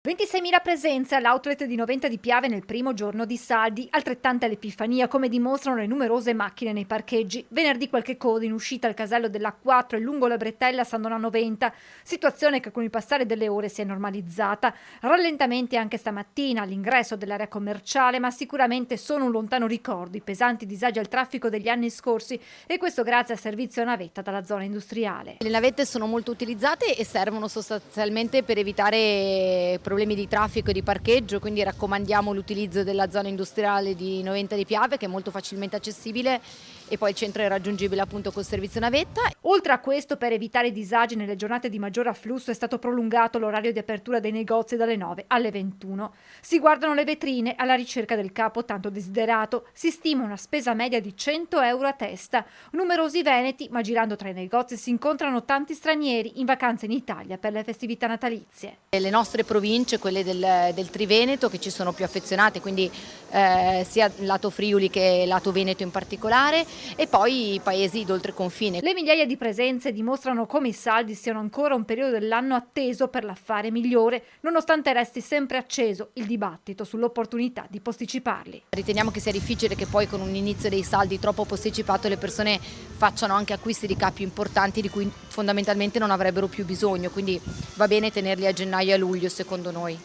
26.000 presenze all'outlet di Noventa di Piave nel primo giorno di saldi, altrettante all'Epifania, come dimostrano le numerose macchine nei parcheggi. Venerdì qualche coda in uscita al casello dell'A4 e lungo la bretella San Donà 90, situazione che con il passare delle ore si è normalizzata. Rallentamenti anche stamattina all'ingresso dell'area commerciale, ma sicuramente sono un lontano ricordo i pesanti disagi al traffico degli anni scorsi, e questo grazie al servizio navetta dalla zona industriale. Le navette sono molto utilizzate e servono sostanzialmente per evitare problemi di traffico e di parcheggio, quindi raccomandiamo l'utilizzo della zona industriale di Noventa di Piave, che è molto facilmente accessibile, e poi il centro è raggiungibile appunto col servizio navetta. Oltre a questo, per evitare disagi nelle giornate di maggior afflusso, è stato prolungato l'orario di apertura dei negozi dalle 9 alle 21. Si guardano le vetrine alla ricerca del capo tanto desiderato. Si stima una spesa media di 100 euro a testa. Numerosi veneti, ma girando tra i negozi si incontrano tanti stranieri in vacanza in Italia per le festività natalizie. Le nostre province, quelle del Triveneto, che ci sono più affezionate, quindi sia lato Friuli che lato Veneto in particolare, e poi i paesi d'oltreconfine. Le migliaia di presenze dimostrano come i saldi siano ancora un periodo dell'anno atteso per l'affare migliore, nonostante resti sempre acceso il dibattito sull'opportunità di posticiparli. Riteniamo che sia difficile che poi con un inizio dei saldi troppo posticipato le persone facciano anche acquisti di capi importanti di cui fondamentalmente non avrebbero più bisogno, quindi va bene tenerli a gennaio e a luglio secondo noi.